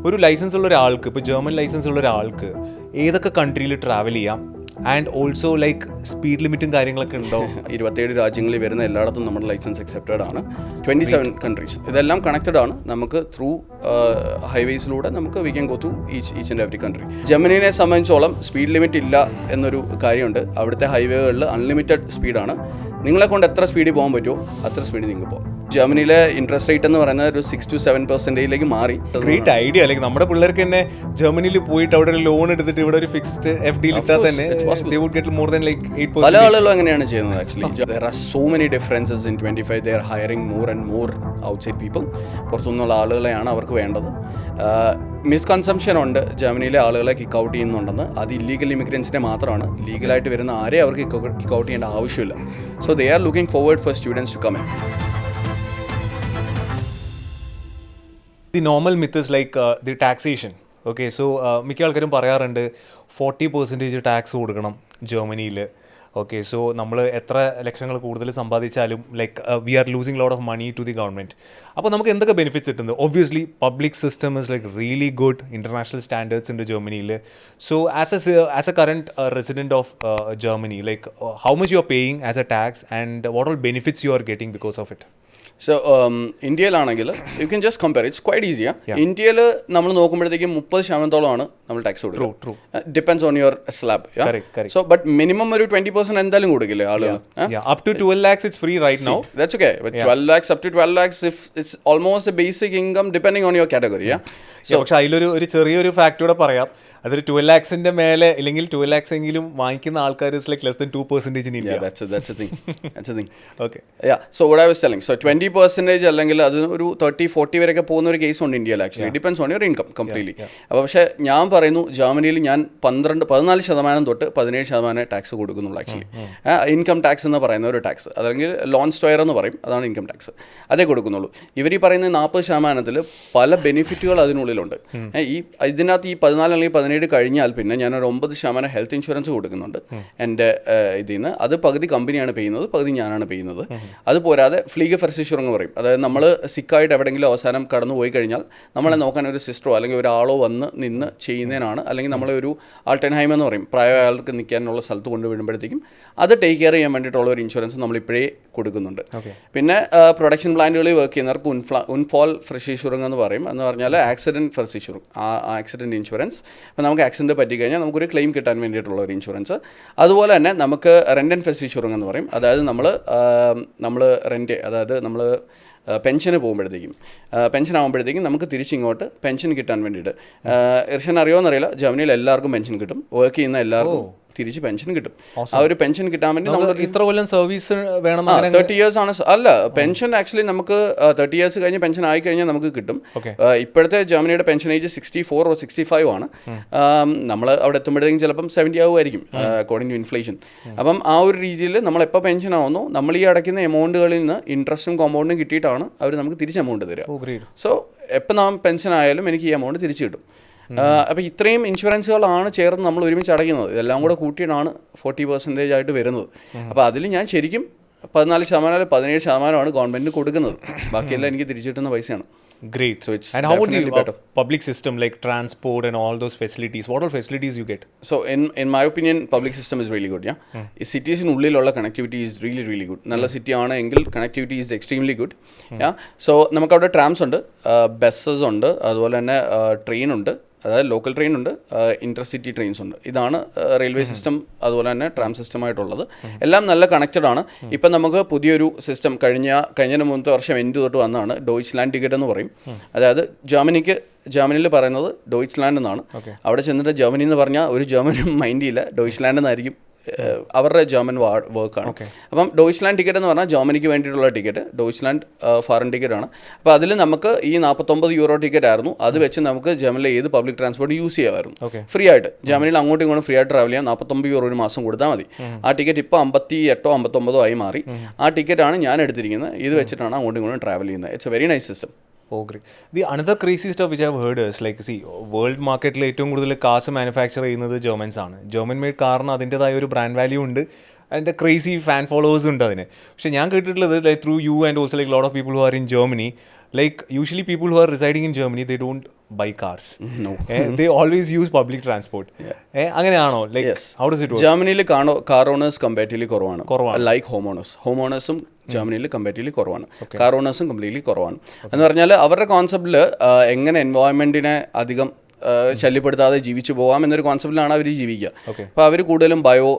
ഒരു ലൈസൻസ് ഉള്ള ഒരാൾക്ക്, ഇപ്പോൾ ജർമ്മൻ ലൈസൻസ് ഉള്ള ഒരാൾക്ക് ഏതൊക്കെ കൺട്രിയിൽ ട്രാവൽ ചെയ്യാം? ആൻഡ് ഓൾസോ ലൈക്ക് സ്പീഡ് ലിമിറ്റും കാര്യങ്ങളൊക്കെ ഉണ്ടോ? 27 രാജ്യങ്ങളിൽ വരുന്ന എല്ലായിടത്തും നമ്മുടെ ലൈസൻസ് അക്സെപ്റ്റഡ് ആണ്. 27 കൺട്രീസ്. ഇതെല്ലാം കണക്റ്റഡ് ആണ്. നമുക്ക് ത്രൂ ഹൈവേസിലൂടെ നമുക്ക് we can go through each and every country. ജർമ്മനിയെ സംബന്ധിച്ചോളം സ്പീഡ് ലിമിറ്റ് ഇല്ല എന്നൊരു കാര്യമുണ്ട്. അവിടുത്തെ ഹൈവേകളിൽ അൺലിമിറ്റഡ് സ്പീഡാണ്. നിങ്ങളെ കൊണ്ട് എത്ര സ്പീഡിൽ പോകാൻ പറ്റുമോ അത്ര സ്പീഡിൽ നിങ്ങൾക്ക് പോകാം. ജർമ്മനിയിലെ ഇൻട്രസ്റ്റ് റേറ്റ് എന്ന് പറയുന്നത് ഒരു 6 to 7% മാറി. Great idea. അല്ലെങ്കിൽ നമ്മുടെ പിള്ളേർക്ക് തന്നെ ജർമ്മനിയിൽ പോയിട്ട് അവിടെ ഒരു ലോൺ എടുത്തിട്ട് ഇവിടെ ഒരു ഫിക്സ്ഡ് FD ഇട്ടാൽ തന്നെ they would get more than like 8%. പല ആളുകളും അങ്ങനെയാണ് ചെയ്യുന്നത്. Actually there are so many differences in 25. they are hiring more and more outside people. പുറത്തുനിന്നുള്ള ആളുകളെയാണ് അവർക്ക് വേണ്ടത്. മിസ്കൺസെപ്ഷൻ ഉണ്ട് ജർമ്മനിയിലെ ആളുകളെ കിക്ക് ഔട്ട് ചെയ്യുന്നുണ്ടെന്ന്. അത് ഇല്ലീഗൽ ഇമിഗ്രൻസിനെ മാത്രമാണ്. ലീഗലായിട്ട് വരുന്ന ആരെയും അവർക്ക് കിക്ക് ഔട്ട് ചെയ്യേണ്ട ആവശ്യമില്ല. So they are looking forward for students to come in. The normal myth is like the taxation. Okay, so മിക്ക ആൾക്കാരും പറയാറുണ്ട് 40% ടാക്സ് കൊടുക്കണം ജർമ്മനിയിൽ. ഓക്കെ, സോ നമ്മൾ എത്ര ലക്ഷങ്ങൾ കൂടുതൽ സമ്പാദിച്ചാലും like we are losing lot of money to the government. അപ്പോൾ നമുക്ക് എന്തൊക്കെ ബെനിഫിറ്റ്സ് കിട്ടുന്നത്? Obviously public system is like really good. International standards ഉണ്ട് ജർമ്മനിയിൽ. So as a current resident of Germany, like how much you are paying as a tax and what all benefits you are getting because of it? സോ ഇന്ത്യയിലാണെങ്കിൽ you can just compare. It's quite ഈസിയാണ്. ഇന്ത്യയിൽ നമ്മൾ നോക്കുമ്പോഴത്തേക്കും 30% നമ്മൾ tax കൊടുക്കും. Depends on your slab. So but minimum ഒരു 20% എന്തായാലും കൊടുക്കില്ലേ ആളുകൾ? Up to 12 lakhs it's free right now. That's okay. But 12 lakhs up to 12 lakhs if it's almost a basic income depending on your category. So പക്ഷേ അതിലൊരു ചെറിയൊരു fact കൂടെ പറയാം. അതൊരു 12 lakhsന്റെ മേലെ അല്ലെങ്കിൽ 12 lakhs എങ്കിലും വാങ്ങിക്കുന്ന ആൾക്കാർ is like less than 2% in India. That's a thing. Okay. Yeah. So what I was telling. So 20% അല്ലെങ്കിൽ അത് ഒരു 30-40 വരെയൊക്കെ പോകുന്ന ഒരു കേസ് ഉണ്ട് ഇന്ത്യയിൽ. Actually depends on your income completely. അപ്പോൾ പക്ഷേ ഞാൻ പറയുന്നു ജർമ്മനിയിൽ ഞാൻ 14% തൊട്ട് 17% ടാക്സ് കൊടുക്കുന്നുള്ളൂ. ആക്ച്വലി ഇൻകം ടാക്സ് എന്ന് പറയുന്ന ഒരു ടാക്സ്, അല്ലെങ്കിൽ ലോൺ സ്റ്റോയർ എന്ന് പറയും, അതാണ് ഇൻകം ടാക്സ്. അതേ കൊടുക്കുന്നുള്ളൂ. ഇവർ ഈ പറയുന്ന 40% പല ബെനിഫിറ്റുകൾ അതിനുള്ളിലുണ്ട്. ഇതിനകത്ത് ഈ 14 അല്ലെങ്കിൽ 17 കഴിഞ്ഞാൽ പിന്നെ ഞാനൊരു 9% ഹെൽത്ത് ഇൻഷുറൻസ് കൊടുക്കുന്നുണ്ട് എൻ്റെ ഇതിൽ നിന്ന്. അത് പകുതി കമ്പനിയാണ് ചെയ്യുന്നത്, പകുതി ഞാനാണ് ചെയ്യുന്നത്. അതുപോരാതെ ഫ്ലീഗ ഫെർസിഷുർ എന്ന് പറയും. അതായത് നമ്മൾ സിക്കായിട്ട് എവിടെയെങ്കിലും അവസാനം കടന്നു പോയി കഴിഞ്ഞാൽ നമ്മളെ നോക്കാൻ ഒരു സിസ്റ്ററോ അല്ലെങ്കിൽ ഒരാളോ വന്ന് നിന്ന് ചെയ്യുന്നതിനാണ്. അല്ലെങ്കിൽ നമ്മളെ ഒരു ആൾട്ടൻഹൈം എന്ന് പറയും, പ്രായമായവർക്ക് നിൽക്കാനുള്ള സ്ഥലത്ത് കൊണ്ടുവരുമ്പോഴത്തേക്കും അത് ടേക്ക് കെയർ ചെയ്യാൻ വേണ്ടിയിട്ടുള്ള ഒരു ഇൻഷുറൻസ് നമ്മളിപ്പോഴേ കൊടുക്കുന്നുണ്ട്. പിന്നെ പ്രൊഡക്ഷൻ പ്ലാന്റുകളിൽ വർക്ക് ചെയ്യുന്നവർക്ക് ഉൻഫോൾ ഫെർസിഷുറിംഗ് എന്ന് പറയും. എന്ന് പറഞ്ഞാൽ ആക്സിഡൻറ്റ് ഫെർസിഷുറിംഗ്, ആക്സിഡൻറ്റ് ഇൻഷുറൻസ്. അപ്പോൾ നമുക്ക് ആക്സിഡൻറ്റ് പറ്റിക്കഴിഞ്ഞാൽ നമുക്കൊരു ക്ലെയിം കിട്ടാൻ വേണ്ടിയിട്ടുള്ള ഒരു ഇൻഷുറൻസ്. അതുപോലെ തന്നെ നമുക്ക് റെൻ്റ് ആൻഡ് ഫെർസിഷുറിംഗ് എന്ന് പറയും. അതായത് നമ്മൾ റെൻറ്റ്, അതായത് നമ്മൾ പെൻഷന് പോകുമ്പോഴത്തേക്കും, പെൻഷൻ ആകുമ്പോഴത്തേക്കും നമുക്ക് തിരിച്ചിങ്ങോട്ട് പെൻഷൻ കിട്ടാൻ വേണ്ടിയിട്ട്, ഇർഷൻ അറിയുമോയെന്നറിയില്ല, ജർമ്മനിയിൽ എല്ലാവർക്കും പെൻഷൻ കിട്ടും. വർക്ക് ചെയ്യുന്ന എല്ലാവർക്കും തിരിച്ച് പെൻഷൻ കിട്ടും. ആ ഒരു പെൻഷൻ കിട്ടാൻ വേണ്ടി നമ്മൾ ഇത്ര കൊല്ലം സർവീസ് വേണം. 30 years ആണ്. അല്ല, പെൻഷൻ ആക്ച്വലി നമുക്ക് 30 years കഴിഞ്ഞ് പെൻഷൻ ആയി കഴിഞ്ഞാൽ നമുക്ക് കിട്ടും. ഇപ്പോഴത്തെ ജർമ്മനിയുടെ പെൻഷൻ ഏജ് 64 or 65 ആണ്. നമ്മൾ അവിടെ എത്തുമ്പോഴത്തേക്കും ചിലപ്പം 70 ആവുമായിരിക്കും അക്കോർഡിംഗ് ടു ഇൻഫ്ലേഷൻ. അപ്പം ആ ഒരു രീതിയിൽ നമ്മൾ എപ്പോൾ പെൻഷൻ ആവുന്നു നമ്മൾ ഈ അടയ്ക്കുന്ന എമൗണ്ടുകളിൽ നിന്ന് ഇൻട്രസ്റ്റും കോമ്പൗണ്ടും കിട്ടിയിട്ടാണ് അവർ നമുക്ക് തിരിച്ച് എമൗണ്ട് തരിക. സോ എപ്പോൾ നാം പെൻഷൻ ആയാലും എനിക്ക് ഈ എമൗണ്ട് തിരിച്ച് കിട്ടും. അപ്പോൾ ഇത്രയും ഇൻഷുറൻസുകളാണ് ചേർന്ന് നമ്മൾ ഒരുമിച്ച് അടയ്ക്കുന്നത്. ഇതെല്ലാം കൂടെ കൂട്ടിയിട്ടാണ് 40% ആയിട്ട് വരുന്നത്. അപ്പോൾ അതിൽ ഞാൻ ശരിക്കും 14% 17% ഗവൺമെൻറ്റിന് കൊടുക്കുന്നത്. ബാക്കിയെല്ലാം എനിക്ക് തിരിച്ചു കിട്ടുന്ന പൈസയാണ്. Great. So it's and how would the public system like transport and all those facilities, what all facilities you get? So in my opinion public system is really good. ഈ സിറ്റീസിനുള്ളിലുള്ള കണക്ടിവിറ്റി ഈസ് റിയലി ഗുഡ്. നല്ല city ആണ് എങ്കിൽ connectivity is extremely good. So നമുക്കവിടെ trams ഉണ്ട്, buses ഉണ്ട്, അതുപോലെ തന്നെ train ഉണ്ട്, അതായത് ലോക്കൽ ട്രെയിൻ ഉണ്ട്, ഇൻ്റർസിറ്റി ട്രെയിൻസ് ഉണ്ട്. ഇതാണ് റെയിൽവേ സിസ്റ്റം അതുപോലെ തന്നെ ട്രാം സിസ്റ്റമായിട്ടുള്ളത്. എല്ലാം നല്ല കണക്റ്റഡ് ആണ്. ഇപ്പം നമുക്ക് പുതിയൊരു സിസ്റ്റം കഴിഞ്ഞ മുമ്പത്തെ വർഷം എൻഡ് തൊട്ട് വന്നതാണ് ഡോയ്ച്ച് ലാൻഡ് ടിക്കറ്റ് എന്ന് പറയും. അതായത് ജർമ്മനിയിൽ പറയുന്നത് ഡോയ്ച്ച് ലാൻഡ് എന്നാണ്. അവിടെ ചെന്നിട്ട് ജർമ്മനി എന്ന് പറഞ്ഞാൽ ഒരു ജർമ്മനും മൈൻഡ് ചെയ്യില്ല, ഡോയ്ച്ച് ലാൻഡ് എന്നായിരിക്കും അവരുടെ ജർമ്മൻ വർക്കാണ്. അപ്പം ഡോയ്ച്ച് ലാൻഡ് ടിക്കറ്റ് എന്ന് പറഞ്ഞാൽ ജർമ്മനിക്ക് വേണ്ടിയിട്ടുള്ള ടിക്കറ്റ്, ഡോയ്ച്ച് ലാൻഡ് ഫോറിൻ ടിക്കറ്റാണ്. അപ്പോൾ അതിൽ നമുക്ക് ഈ 49 യൂറോ ടിക്കറ്റ് ആയിരുന്നു. അത് വെച്ച് നമുക്ക് ജർമ്മനിലെ ഏത് പബ്ലിക് ട്രാൻസ്പോർട്ട് യൂസ് ചെയ്യാമായിരുന്നു ഫ്രീ ആയിട്ട്. ജർമ്മനിയിൽ അങ്ങോട്ടും ഇങ്ങോട്ടും ഫ്രീ ആയിട്ട് ട്രാവൽ ചെയ്യാൻ 49 യൂറോ ഒരു മാസം കൊടുത്താൽ മതി. ആ ടിക്കറ്റ് ഇപ്പോൾ 58 59 ആയി മാറി. ആ ടിക്കറ്റാണ് ഞാൻ എടുത്തിരിക്കുന്നത്. ഇത് വെച്ചിട്ടാണ് അങ്ങോട്ടും ഇങ്ങോട്ടും ട്രാവൽ ചെയ്യുന്നത്. It's a very nice system. Oh, great. The another crazy stuff which I've heard is like, see, world മാർക്കറ്റിൽ ഏറ്റവും കൂടുതൽ കാസ് മാനുഫാക്ചർ ചെയ്യുന്നത് ജർമ്മൻസ് ആണ്. ജർമ്മൻ മെയ്ഡ് കാറിന് അതിൻ്റെതായ ഒരു ബ്രാൻഡ് വാല്യൂ ഉണ്ട്, അതിൻ്റെ ക്രേസി ഫാൻ ഫോളോവേഴ്സ് ഉണ്ട് അതിന്. പക്ഷേ ഞാൻ കേട്ടിട്ടുള്ളത് like through you and also like lot of people who are in Germany, like usually people who are residing in Germany, they don't buy cars. No. They always use public transport. അങ്ങനെയാണോ? Like how does it work? ജർമ്മനിയിൽ car owners comparatively കുറവാണ്. Like home ഓണേഴ്സും ജർമ്മനിയിൽ comparatively കുറവാണ്. Car ഓണേഴ്സും completely കുറവാണ്. എന്ന് പറഞ്ഞാൽ അവരുടെ കോൺസെപ്റ്റിൽ എങ്ങനെ എൻവയോൺമെൻറ്റിനെ അധികം ശല്യപ്പെടുത്താതെ ജീവിച്ചു പോകാം എന്നൊരു കോൺസെപ്റ്റിലാണ് അവർ ജീവിക്കുക. അപ്പോൾ അവർ കൂടുതലും ബയോ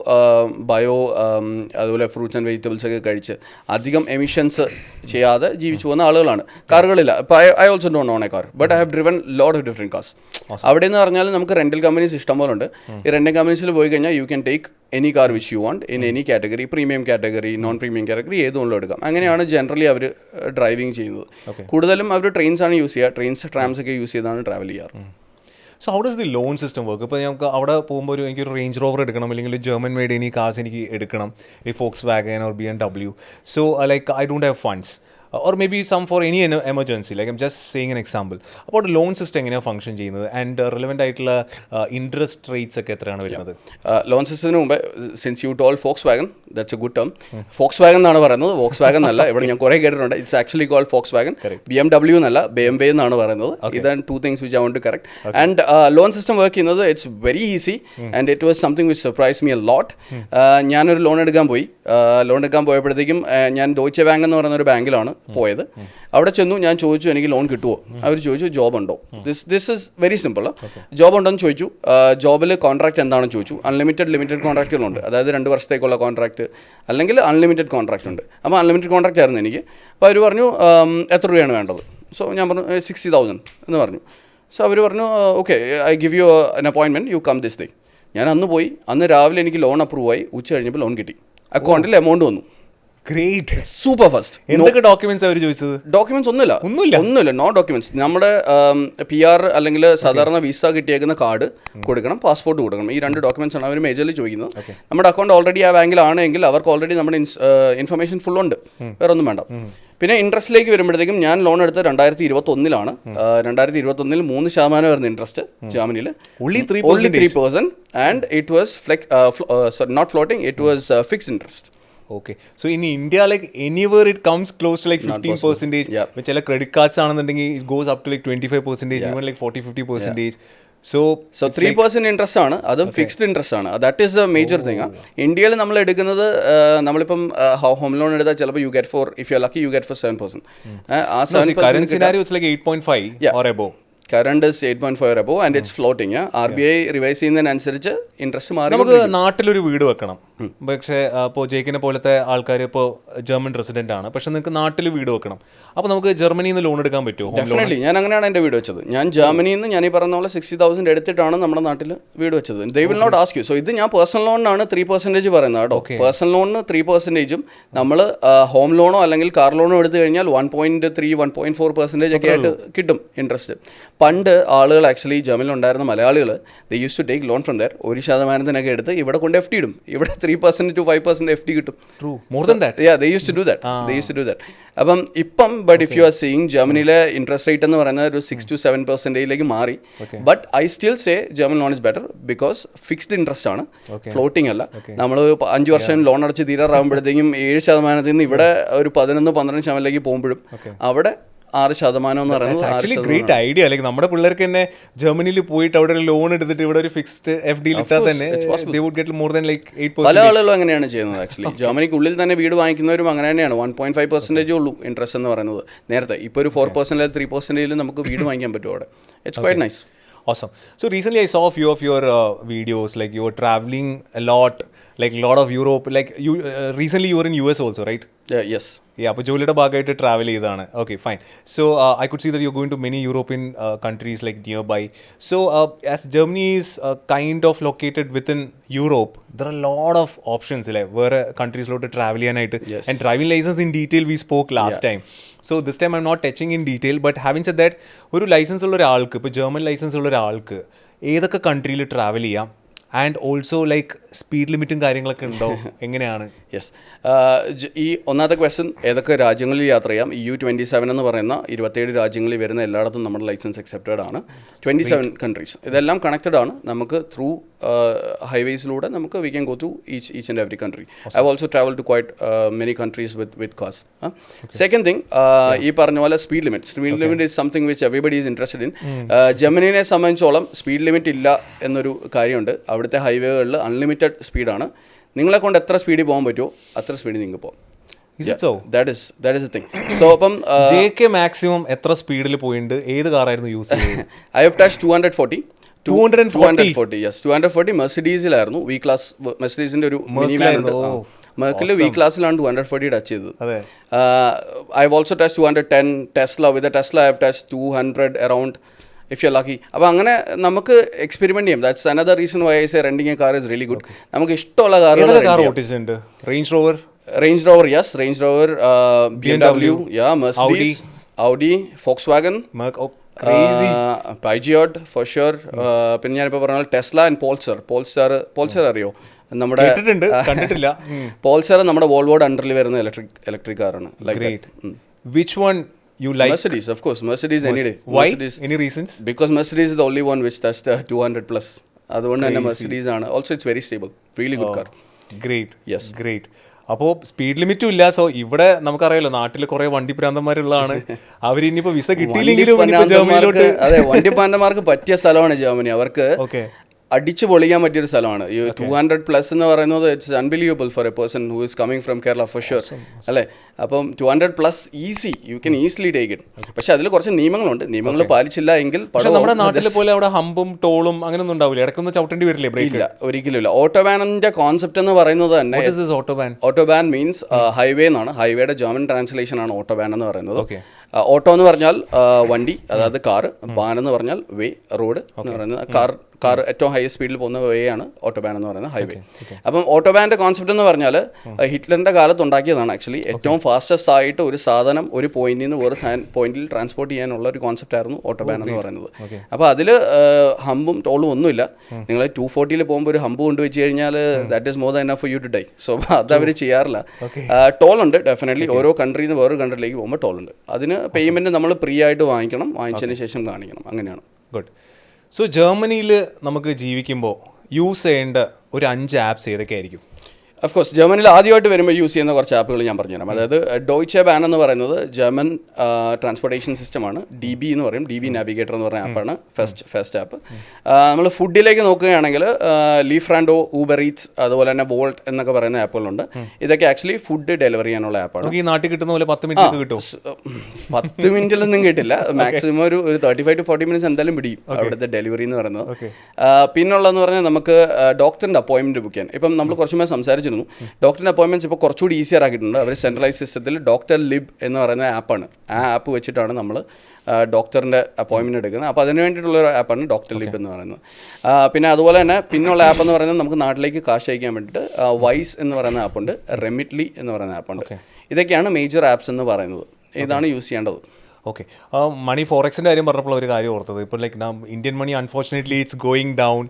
അതുപോലെ ഫ്രൂട്ട്സ് ആൻഡ് വെജിറ്റബിൾസ് ഒക്കെ കഴിച്ച് അധികം എമിഷൻസ് ചെയ്യാതെ ജീവിച്ചു പോകുന്ന ആളുകളാണ്. കാറുകളില്ല. ഇപ്പോൾ I also don't on A car, but I have driven lot of different cars. അവിടെ എന്ന് പറഞ്ഞാൽ നമുക്ക് റെൻ്റൽ കമ്പനീസ് ഇഷ്ടംപോലെ ഉണ്ട്. ഈ റെൻ്റൽ കമ്പനീസിൽ പോയി കഴിഞ്ഞാൽ you can take any car which you want in any category, premium category, non premium category, ഏതുകൊണ്ടും എടുക്കാം. അങ്ങനെയാണ് ജനറലി അവർ ഡ്രൈവിംഗ് ചെയ്യുന്നത്. കൂടുതലും അവർ ട്രെയിൻസാണ് യൂസ് ചെയ്യുക. ട്രാംസ് ഒക്കെ യൂസ് ചെയ്താണ് ട്രാവൽ ചെയ്യാറ്. So how does the loan system work? ഇപ്പോൾ നമുക്ക് അവിടെ പോകുമ്പോൾ എനിക്കൊരു റേഞ്ച് റോവർ എടുക്കണം, അല്ലെങ്കിൽ ജർമ്മൻ മെയ്ഡ് എനി കാർസ് എനിക്ക് എടുക്കണം, ഈ Volkswagen or BMW. So like I don't have funds or maybe some for any emergency, like I'm just saying an example. About loan system എങ്ങനെയാണ് function ചെയ്യുന്നത് and relevant ആയിട്ടുള്ള interest rates ഒക്കെ എത്രയാണ് വരുന്നത്? Loan സിസ്റ്റത്തിന് മുമ്പ് since you told Volkswagen, that's a good term. Volkswagen എന്നാണ് പറയുന്നത്, വോക്സ് വാഗൻ എന്നല്ല. ഇവിടെ ഞാൻ കുറേ കേട്ടിട്ടുണ്ട്. It's actually called Volkswagen. BMW എന്നല്ല, BMW എന്നാണ് പറയുന്നത്. ഇതാണ് two things which I want to correct. And loan system work ചെയ്യുന്നത് it's very easy and it was something which surprise me a lot. ഞാനൊരു ലോൺ എടുക്കാൻ പോയപ്പോഴത്തേക്കും ഞാൻ ഡോയ്ച്ചെ bank എന്ന് പറയുന്ന ഒരു ബാങ്കിലാണ് പോയത്. അവിടെ ചെന്നു, ഞാൻ ചോദിച്ചു എനിക്ക് ലോൺ കിട്ടുമോ? അവർ ചോദിച്ചു ജോബ് ഉണ്ടോ? This is very simple. Job ഉണ്ടോയെന്ന് ചോദിച്ചു. ജോബിൽ കോൺട്രാക്ട് എന്താണെന്ന് ചോദിച്ചു. ലിമിറ്റഡ് കോൺട്രാക്റ്റുകളുണ്ട്. അതായത് 2 വർഷത്തേക്കുള്ള കോൺട്രാക്ട് അല്ലെങ്കിൽ അൺലിമിറ്റഡ് കോൺട്രാക്ട് ഉണ്ട്. അപ്പോൾ അൺലിമിറ്റഡ് കോൺട്രാക്റ്റ് ആയിരുന്നു എനിക്ക്. അപ്പോൾ അവർ പറഞ്ഞു എത്ര രൂപയാണ് വേണ്ടത്? സോ ഞാൻ പറഞ്ഞു 60,000 എന്ന് പറഞ്ഞു. സോ അവർ പറഞ്ഞു okay, I give you an appointment, you come this day. ഞാൻ അന്ന് പോയി. അന്ന് രാവിലെ എനിക്ക് ലോൺ അപ്രൂവ് ആയി. ഉച്ച കഴിഞ്ഞപ്പോൾ ലോൺ കിട്ടി. അക്കൗണ്ടിൽ എമൗണ്ട് വന്നു. Great, super fast. എന്തൊക്കെ ഡോക്യുമെന്റ്സ് അവർ ചോദിച്ചത്? ഡോക്യുമെന്റ്സ് ഒന്നുമില്ല. No documents. നമ്മുടെ PR അല്ലെങ്കിൽ സാധാരണ വിസ കിട്ടിയേക്കുന്ന കാർഡ് കൊടുക്കണം, പാസ്പോർട്ട് കൊടുക്കണം. ഈ 2 ഡോക്യുമെന്റ്സ് ആണ് അവർ മേജർലി ചോദിക്കുന്നത്. നമ്മുടെ അക്കൗണ്ട് ഓൾറെഡി ആ ബാങ്കിലാണെങ്കിൽ അവർക്ക് ഓൾറെഡി നമ്മുടെ ഇൻഫർമേഷൻ ഫുൾ ഉണ്ട്, വേറെ ഒന്നും വേണ്ട. പിന്നെ ഇൻട്രസ്റ്റിലേക്ക് വരുമ്പോഴത്തേക്കും ഞാൻ ലോൺ എടുത്ത് 2021 2021 3% വരുന്ന ഇൻട്രസ്റ്റ് ജർമ്മനിയിൽ. only 3%. And it was not floating, it was fixed interest. Okay, so in India, like anywhere it comes close to like 15%. Which like credit cards ആണെന്നുണ്ടെങ്കിൽ it goes up to like 25%, even like 40-50%. So 3% interest ആണ്, അതും fixed interest ആണ്. That is the major thing. ഇന്ത്യയിൽ നമ്മൾ എടുക്കുന്നത്, നമ്മളിപ്പം home loan എടുത്താൽ ചിലപ്പോൾ you get four, if you are lucky you get for 7%. ആ 7% scenario it's like 8.5 or above. Current is 8.5 or above and it's floating. RBI revise ചെയ്യുന്നതിനനുസരിച്ച് interest മാറി. നമുക്ക് നാട്ടിലൊരു വീട് വെക്കണം. പക്ഷേ ഇപ്പോൾ ജേക്കിനെ പോലത്തെ ആൾക്കാർ ഇപ്പോൾ ജർമ്മൻ റെസിഡൻ്റ് ആണ്, പക്ഷെ നിങ്ങൾക്ക് നാട്ടിൽ വീട് വെക്കണം. അപ്പോൾ നമുക്ക് ജർമ്മനിയിൽ നിന്ന് ലോൺ എടുക്കാൻ പറ്റുമോ? ഡെഫിനറ്റ്ലി. ഞാൻ അങ്ങനെയാണ് എൻ്റെ വീട് വെച്ചത്. ഞാൻ ജർമ്മനിയിൽ നിന്ന് ഞാൻ ഈ പറഞ്ഞ പോലെ 60,000 എടുത്തിട്ടാണ് നമ്മുടെ നാട്ടിൽ വീട് വെച്ചത്. They will not ask you. So ഇത് ഞാൻ പേഴ്സണൽ ലോണിനാണ് 3% പറയുന്നത് കേട്ടോ. പേഴ്സണൽ ലോണിന് 3%, നമ്മൾ ഹോം ലോണോ അല്ലെങ്കിൽ കാർ ലോണോ എടുത്തു കഴിഞ്ഞാൽ 1.3-1.4% ഒക്കെ ആയിട്ട് കിട്ടും ഇൻട്രസ്റ്റ്. പണ്ട് ആളുകൾ ആക്ച്വലി ജർമ്മനിൽ ഉണ്ടായിരുന്ന മലയാളികൾ they use to take loan from there. 1% എടുത്ത് ഇവിടെ കൊണ്ട് FD ഇടും. ഇവിടെ 3%-5% FD കിട്ടും. They used to do that. അപ്പം ഇപ്പം but if you are seeing ജർമ്മനിയിലെ ഇൻട്രസ്റ്റ് റേറ്റ് എന്ന് പറയുന്നത് ഒരു 6-7% മാറി. But I still say German loan is better because fixed interest ആണ്, ഫ്ലോട്ടിംഗ് അല്ല. നമ്മൾ 5 വർഷം ലോൺ അടച്ച് തീരാറാകുമ്പോഴത്തേക്കും 7% നിന്ന് ഇവിടെ ഒരു 11-12% പോകുമ്പോഴും അവിടെ 6% എന്ന് പറയുന്നത് ഗ്രേറ്റ് ഐഡിയ. ലൈക്ക് നമ്മുടെ പിള്ളേർക്ക് തന്നെ ജർമ്മനിയിൽ പോയിട്ട് അവിടെ ഒരു ലോൺ എടുത്തിട്ട് ഇവിടെ ഒരു ഫിക്സ്ഡ് FD ഇട്ടാൽ തന്നെ they would get more than like 8%. പല ആളുകളും അങ്ങനെയാണ് ചെയ്യുന്നത് ആക്ച്വലി. ജർമ്മനിക്കുള്ളിൽ തന്നെ വീട് വാങ്ങിക്കുന്നവരും അങ്ങനെ തന്നെയാണ്. 1.5% ഉള്ളൂ ഇൻട്രസ്റ്റ് എന്ന് പറയുന്നത്. നേരത്തെ ഇപ്പോൾ ഒരു 4% 3% നമുക്ക് വീട് വാങ്ങിക്കാൻ പറ്റും അവിടെ. It's quite nice. Awesome. So recently I saw a few of your videos, like you were traveling a lot, like a lot of Europe, like you recently you were in US also, right? Yes. അപ്പോൾ ജോലിയുടെ ഭാഗമായിട്ട് travel ചെയ്തതാണ്. Okay, fine. So I could see that you going to many European countries like nearby. So as Germany is kind of located within Europe, there are lot of options അല്ലേ വേറെ കൺട്രീസിലോട്ട് travel ചെയ്യാനായിട്ട്. And driving licence in detail we spoke last time. So this time I'm not touching in detail, but having said that ഒരു licence ഉള്ള ഒരാൾക്ക്, ഇപ്പോൾ German licence ഉള്ള ഒരാൾക്ക് ഏതൊക്കെ കൺട്രിയിൽ ട്രാവൽ ചെയ്യാം? ആൻഡ് ഓൾസോ ലൈക്ക് സ്പീഡ് ലിമിറ്റും കാര്യങ്ങളൊക്കെ ഉണ്ടോ? എങ്ങനെയാണ്? യെസ്. ഈ ഒന്നാമത്തെ ക്വസ്റ്റ്യൻ, ഏതൊക്കെ രാജ്യങ്ങളിൽ യാത്ര ചെയ്യാം? EU27 എന്ന് പറയുന്ന 27 രാജ്യങ്ങളിൽ വരുന്ന എല്ലായിടത്തും നമ്മുടെ ലൈസൻസ് അക്സെപ്റ്റഡ് ആണ്. 27 കൺട്രീസ്. ഇതെല്ലാം കണക്റ്റഡ് ആണ്. നമുക്ക് ത്രൂ ഹൈവേസിലൂടെ നമുക്ക് we can go to each and every country. I have also travel to quite many countries with cars. Second thing, ഈ പറഞ്ഞ പോലെ speed limit is something which everybody is interested in. ജർമ്മനിയെ സംബന്ധിച്ചോളം speed limit ഇല്ല എന്നൊരു കാര്യമുണ്ട്. അവിടുത്തെ ഹൈവേകളിൽ unlimited സ്പീഡാണ്. നിങ്ങളെ കൊണ്ട് എത്ര സ്പീഡിൽ പോകാൻ പറ്റുമോ അത്ര സ്പീഡിൽ നിങ്ങൾക്ക് പോകാം. That is the thing. So അപ്പം JK മാക്സിമം എത്ര സ്പീഡിൽ പോയിട്ടുണ്ട്? ഏത് കാറായിരുന്നു യൂസ് ചെയ്തത്? I have touched 240. 240, yes. 240 മെർസിഡീസിലായിരുന്നു. വി ക്ലാസ് മെർസിഡീസിന്റെ ഒരു മിനി വാൻ ഉണ്ട്. മെർക്കിൽ വി ക്ലാസ്സിലാണ് 240 ടച്ച് ചെയ്തത്. I have also touched 210. Tesla, with the Tesla I have touched 200 around, if you're lucky. അപ്പോൾ അങ്ങനെ നമുക്ക് എക്സ്പെരിമെന്റ് ചെയ്യാം. That's another reason why I say renting A car is really good. നമുക്ക് ഇഷ്ടമുള്ള car ഓടിച്ചിട്ടുണ്ട്. Range Rover, yes. Range Rover, BMW, yeah. Mercedes, Audi, Volkswagen, crazy. Peugeot for sure. പിന്നെ ഞാനിപ്പോൾ പറഞ്ഞാൽ Tesla and പോൾസർ അറിയോ? നമ്മുടെ കണ്ടിട്ടില്ല. പോൾസർ നമ്മുടെ വോൾവോയുടെ അണ്ടറിൽ വരുന്ന ഇലക്ട്രിക് കാറാണ്. Which one you like? Mercedes, of course. Mercedes any day. Why? Mercedes. Any reasons? Because Mercedes is the only one which touched the 200+. അതുകൊണ്ട് തന്നെ Mercedes ആണ്. Also it's very stable. Really good car. Great. Yes. Great. അപ്പോൾ speed ലിമിറ്റും ഇല്ല. So ഇവിടെ നമുക്കറിയാലോ നാട്ടിൽ കുറെ വണ്ടി ഭ്രാന്തന്മാരുള്ളതാണ്. അവരിനിപ്പോ വിസ കിട്ടിയില്ലെങ്കിലും ജർമ്മനിയിലോട്ട്. അതെ, വണ്ടി ഭ്രാന്തന്മാർക്ക് പറ്റിയ സ്ഥലമാണ് ജർമ്മനി. അവർക്ക് അടിച്ചു പൊളിക്കാൻ പറ്റിയൊരു സ്ഥലമാണ്. ഈ 200+ എന്ന് പറയുന്നത് it's unbelievable for a person who is coming from Kerala for sure, അല്ലേ? അപ്പം 200+ easy, you can easily take it. പക്ഷെ അതിൽ കുറച്ച് നിയമങ്ങളുണ്ട്. നിയമങ്ങൾ പാലിച്ചില്ല എങ്കിൽ നമ്മുടെ നാട്ടിലെ പോലെ അവിടെ ഹമ്പും ടോളും അങ്ങനെയൊന്നും ഉണ്ടാവില്ല. ഇടയ്ക്കൊന്ന് ചവിട്ടേണ്ടി വരില്ലേ? ബ്രേക്ക് ഇല്ല, ഒരിക്കലും ഇല്ല. ഓട്ടോബാനിന്റെ കോൺസെപ്റ്റ് എന്ന് പറയുന്നത് തന്നെ, ഓട്ടോബാൻ മീൻസ് ഹൈവേ എന്നാണ്. ഹൈവേയുടെ ജർമ്മൻ ട്രാൻസ്ലേഷൻ ആണ് ഓട്ടോബാൻ എന്ന് പറയുന്നത്. ഓട്ടോ എന്ന് പറഞ്ഞാൽ വണ്ടി, അതായത് കാറ്. ബാൻ എന്ന് പറഞ്ഞാൽ വേ, റോഡ് എന്ന് പറയുന്നത്. കാർ ഏറ്റവും ഹൈ സ്പീഡിൽ പോകുന്ന വേ ആണ് ഓട്ടോബാൻ എന്ന് പറയുന്നത്, ഹൈവേ. അപ്പം ഓട്ടോബാൻ്റെ കോൺസെപ്റ്റ് എന്ന് പറഞ്ഞാൽ ഹിറ്റ്ലറിൻ്റെ കാലത്ത് ഉണ്ടാക്കിയതാണ്. ആക്ച്വലി ഏറ്റവും ഫാസ്റ്റസ്റ്റ് ആയിട്ട് ഒരു സാധനം ഒരു പോയിന്റിൽ നിന്ന് വേറെ പോയിന്റിൽ ട്രാൻസ്പോർട്ട് ചെയ്യാനുള്ള ഒരു കോൺസെപ്റ്റ് ആയിരുന്നു ഓട്ടോബാൻ എന്ന് പറയുന്നത്. അപ്പോൾ അതിൽ ഹമ്പും ടോളും ഒന്നുമില്ല. നിങ്ങൾ 240 പോകുമ്പോൾ ഒരു ഹമ്പ് കൊണ്ട് വെച്ച് കഴിഞ്ഞാൽ that is more than enough for you to die. So അത് അവർ ചെയ്യാറില്ല. ടോൾ ഉണ്ട് ഡെഫിനറ്റ്ലി. ഓരോ കൺട്രിയിൽ നിന്ന് വേറൊരു കൺട്രിയിലേക്ക് പോകുമ്പോൾ ടോൾ ഉണ്ട്. അതിന് പേയ്മെൻറ്റ് നമ്മൾ ഫ്രീ ആയിട്ട് വാങ്ങിക്കണം. വാങ്ങിച്ചതിന് ശേഷം കാണിക്കണം. അങ്ങനെയാണ്. ഗുഡ്. സോ ജർമ്മനിയിൽ നമുക്ക് ജീവിക്കുമ്പോൾ യൂസ് ചെയ്യേണ്ട ഒരു 5 ആപ്സ് ഏതൊക്കെ ആയിരിക്കും? ഓഫ് കോഴ്സ് ജർമ്മനിയിൽ ആദ്യമായിട്ട് വരുമ്പോൾ യൂസ് ചെയ്യുന്ന കുറച്ച് ആപ്പുകൾ ഞാൻ പറഞ്ഞുതരാം. അതായത് ഡോയ്ച്ചെ ബാൻ എന്ന് പറയുന്നത് ജർമ്മൻ ട്രാൻസ്പോർട്ടേഷൻ സിസ്റ്റമാണ്. DB എന്ന് പറയും, DB നാവിഗേറ്റർ എന്ന് പറയുന്ന ആപ്പാണ് ഫസ്റ്റ് ആപ്പ്. നമ്മൾ ഫുഡിലേക്ക് നോക്കുകയാണെങ്കിൽ ലീഫ്രാൻഡോ, ഊബർ ഈറ്റ്സ്, അതുപോലെ തന്നെ വോൾട്ട് എന്നൊക്കെ പറയുന്ന ആപ്പുകളുണ്ട്. ഇതൊക്കെ ആക്ച്വലി ഫുഡ് ഡെലിവറി ചെയ്യാനുള്ള ആപ്പാണ്. ഈ നാട്ടിൽ കിട്ടുന്ന പോലെ 10 മിനിറ്റ് കിട്ടും. 10 മിനിറ്റിലൊന്നും കിട്ടില്ല. മാക്സിമം ഒരു 35 to 40 മിനിറ്റ്സ് എന്തായാലും പിടിയും അവിടുത്തെ ഡെലിവറി എന്ന് പറയുന്നത്. പിന്നുള്ളതെന്ന് പറഞ്ഞാൽ നമുക്ക് ഡോക്ടറിൻ്റെ അപ്പോയിൻമെൻറ്റ് ബുക്ക് ചെയ്യാൻ. ഇപ്പം നമ്മൾ കുറച്ചുമേ സംസാരിച്ചിരുന്നു. ഡോക്ടറിൻ്റെ അപ്പോയിൻമെൻറ്റ്സ് ഇപ്പോൾ കുറച്ചുകൂടി ഈസിയർ ആക്കിയിട്ടുണ്ട്. അവർ സെൻട്രലൈസ് സിസ്റ്റത്തിൽ ഡോക്ടർ ലിബ് എന്ന് പറയുന്ന ആപ്പാണ്. ആ ആപ്പ് വെച്ചിട്ടാണ് നമ്മൾ ഡോക്ടറിൻ്റെ അപ്പോയിൻമെൻറ്റ് എടുക്കുന്നത്. അപ്പോൾ അതിന് വേണ്ടിയിട്ടുള്ളൊരു ആപ്പാണ് ഡോക്ടർ ലിബ് എന്ന് പറയുന്നത്. പിന്നെ അതുപോലെ തന്നെ പിന്നുള്ള ആപ്പ് എന്ന് പറയുന്നത് നമുക്ക് നാട്ടിലേക്ക് കാശ് അയക്കാൻ വേണ്ടിയിട്ട് വൈസ് എന്ന് പറയുന്ന ആപ്പുണ്ട്, റെമിറ്റ്ലി എന്ന് പറയുന്ന ആപ്പുണ്ട്. ഇതൊക്കെയാണ് മേജർ ആപ്സ് എന്ന് പറയുന്നത്. ഇതാണ് യൂസ് ചെയ്യേണ്ടത്. ഓക്കെ. മണി ഫോറക്സിൻ്റെ കാര്യം പറഞ്ഞപ്പോൾ ഒരു കാര്യം ഓർത്തത്, ഇപ്പോൾ like Indian money unfortunately it's going down.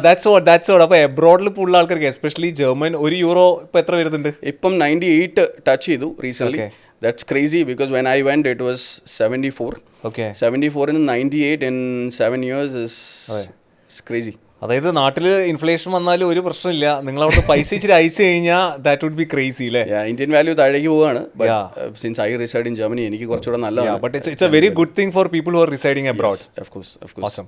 That's what. അപ്പോൾ എബ്രോഡിൽ ഉള്ള ആൾക്കാർക്ക് എസ്പെഷ്യലി ജർമ്മൻ €1 ഇപ്പോൾ എത്ര വരുന്നുണ്ട്? ഇപ്പം 98 ടച്ച് ചെയ്തു recently. That's crazy because when I went it was 74. Okay. 74 in 98 in 7 years is crazy. അതായത് നാട്ടിൽ ഇൻഫ്ലേഷൻ വന്നാലും ഒരു പ്രശ്നമില്ല. നിങ്ങൾ അവിടെ പൈസ ഇച്ചിരി അയച്ചു കഴിഞ്ഞാൽ ദാറ്റ് വുഡ് ബി ക്രേസി അല്ലേ? ഇന്ത്യൻ വാല്യൂ താഴേക്ക് പോവുകയാണ്. Since I reside in Germany എനിക്ക് കുറച്ചുകൂടെ നല്ലതാണ്. But it's a very good thing for people who are residing abroad. Awesome.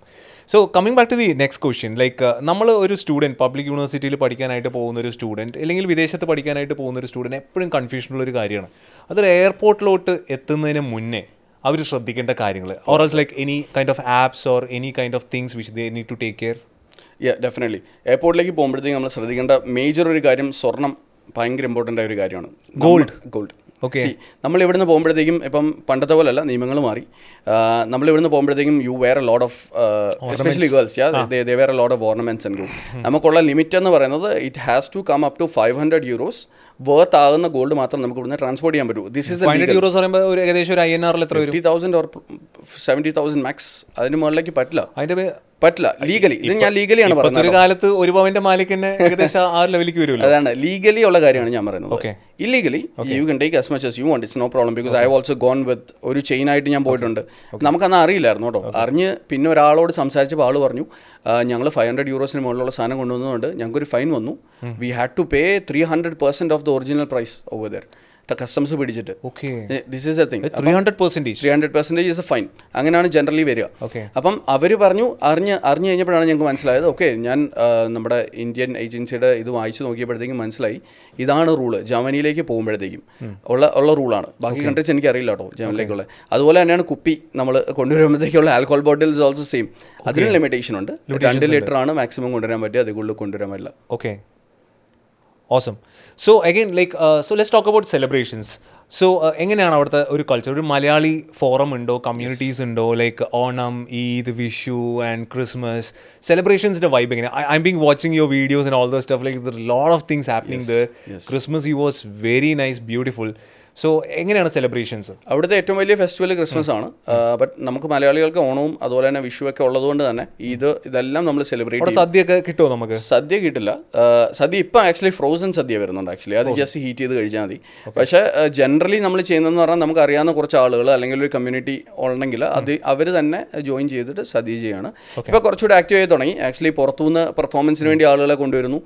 So coming back to the next question, like നമ്മൾ ഒരു student public യൂണിവേഴ്സിറ്റിയിൽ പഠിക്കാനായിട്ട് പോകുന്ന ഒരു സ്റ്റുഡൻറ്റ്, അല്ലെങ്കിൽ വിദേശത്ത് പഠിക്കാനായിട്ട് പോകുന്ന ഒരു സ്റ്റുഡൻറ്റ് എപ്പോഴും കൺഫ്യൂഷനുള്ള ഒരു കാര്യമാണ്. അതൊരു എയർപോർട്ടിലോട്ട് എത്തുന്നതിന് മുന്നേ അവർ ശ്രദ്ധിക്കേണ്ട കാര്യങ്ങൾ, or else like any kind of apps or any kind of things which they need to take care? Definitely. എയർപോർട്ടിലേക്ക് പോകുമ്പോഴത്തേക്കും നമ്മൾ ശ്രദ്ധിക്കേണ്ട മേജർ ഒരു കാര്യം, സ്വർണം ഭയങ്കര ഇമ്പോർട്ടൻ്റ് ആയ ഒരു കാര്യമാണ്. ഗോൾഡ്. ഓക്കെ. നമ്മൾ ഇവിടുന്ന് പോകുമ്പോഴത്തേക്കും ഇപ്പം പണ്ടത്തെ പോലെയല്ല, നിയമങ്ങൾ മാറി. നമ്മൾ ഇവിടുന്ന് പോകുമ്പോഴത്തേക്കും you wear a lot of especially girls they wear a lot of ornaments and gold. നമുക്കുള്ള ലിമിറ്റ് എന്ന് പറയുന്നത് it has to come up to €500 worth ആകുന്ന ഗോൾഡ് മാത്രം നമുക്ക് ഇവിടുന്ന് ട്രാൻസ്പോർട്ട് ചെയ്യാൻ പറ്റൂ. ദിസ് ഇസ് €500 ഏകദേശം ഒരു INR 50,000 or 70,000 മാക്സ്. അതിന് മുകളിലേക്ക് പറ്റില്ല. അതിൻ്റെ പറ്റില്ല ലീഗലി. ഇത് ഞാൻ ലീഗലിയാണ് പറയുന്നത്. ഒരു കാലത്ത് ഒരു പവന്റെ മാലിക്ക് തന്നെ ഏകദേശം ആ ലെവലിലേക്ക് വരുമല്ലോ. അതാണ് ലീഗലി ഉള്ള കാര്യമാണ് ഞാൻ പറയുന്നത്. Illegally you can take as much as you want, it's no problem. Because I have also gone with ഒരു ചെയിനായിട്ട് ഞാൻ പോയിട്ടുണ്ട്. നമുക്കന്ന് അറിയില്ലായിരുന്നു കേട്ടോ. അറിഞ്ഞ് പിന്നെ ഒരാളോട് സംസാരിച്ചപ്പോൾ ആൾ പറഞ്ഞു ഞങ്ങൾ 500 യൂറോസിന് മുകളിലുള്ള സാധനം കൊണ്ടുവന്നതുകൊണ്ട് ഞങ്ങൾക്കൊരു ഫൈൻ വന്നു. We had to pay 300% of the original price over there. Customs പിടിച്ചിട്ട് this is a thing. 300% is a fine. അങ്ങനെയാണ് ജനറലി വരിക. അപ്പം അവർ പറഞ്ഞു അറിഞ്ഞു കഴിഞ്ഞപ്പോഴാണ് ഞങ്ങൾക്ക് മനസ്സിലായത്. ഓക്കെ, ഞാൻ നമ്മുടെ ഇന്ത്യൻ ഏജൻസിയുടെ ഇത് വായിച്ചു നോക്കിയപ്പോഴത്തേക്കും മനസ്സിലായി ഇതാണ് റൂള്. ജർമ്മനിയിലേക്ക് പോകുമ്പോഴത്തേക്കും ഉള്ള റൂളാണ്. ബാക്കി കൺട്രീസ് എനിക്കറിയില്ല കേട്ടോ ജർമ്മനിയിലേക്കുള്ള. അതുപോലെ തന്നെയാണ് കുപ്പി നമ്മൾ കൊണ്ടുവരുമ്പോഴത്തേക്കുള്ള alcohol bottle is also same. അതിന് ലിമിറ്റേഷൻ ഉണ്ട്. 2 ലിറ്റർ ആണ് മാക്സിമം കൊണ്ടുവരാൻ പറ്റുക, അതിൽ കൂടുതൽ കൊണ്ടുവരാൻ പറ്റില്ല. Okay, awesome. So again, like, so let's talk about celebrations. So എങ്ങനെയാണ് അവിടുത്തെ ഒരു കൾച്ചർ? ഒരു മലയാളി ഫോറം ഉണ്ടോ, കമ്മ്യൂണിറ്റീസ് ഉണ്ടോ? Like Onam, Eid, Vishu and Christmas സെലിബ്രേഷൻസിന്റെ വൈബ് എങ്ങനെ? I been watching your videos and all the stuff. Like there lot of things happening there. Christmas you was very nice, beautiful. So എങ്ങനെയാണ് celebrations? അവിടുത്തെ ഏറ്റവും വലിയ festival Christmas ആണ്. But നമുക്ക് മലയാളികൾക്ക് ഓണവും അതുപോലെ തന്നെ വിഷുവൊക്കെ ഉള്ളതുകൊണ്ട് തന്നെ ഇതെല്ലാം നമ്മൾ സെലിബ്രേറ്റ് ചെയ്യും. സദ്യയൊക്കെ കിട്ടുമോ നമുക്ക്? സദ്യ കിട്ടില്ല. സദ്യ ഇപ്പം ആക്ച്വലി ഫ്രോസൺ സദ്യ വരുന്നുണ്ട്. ആക്ച്വലി അത് ജസ്റ്റ് ഹീറ്റ് ചെയ്ത് കഴിച്ചാൽ മതി. പക്ഷേ ജനറലി നമ്മൾ ചെയ്യുന്നതെന്ന് പറഞ്ഞാൽ നമുക്ക് അറിയാവുന്ന കുറച്ച് ആളുകൾ അല്ലെങ്കിൽ ഒരു കമ്മ്യൂണിറ്റി ഉണ്ടെങ്കിൽ അവർ തന്നെ ജോയിൻ ചെയ്തിട്ട് സദ്യ ചെയ്യാണ്. ഇപ്പോൾ കുറച്ചുകൂടി ആക്റ്റീവ് ആയി തുടങ്ങി. ആക്ച്വലി പുറത്തുനിന്ന് പെർഫോമൻസിന് വേണ്ടി ആളുകളെ കൊണ്ടുവരുന്നു.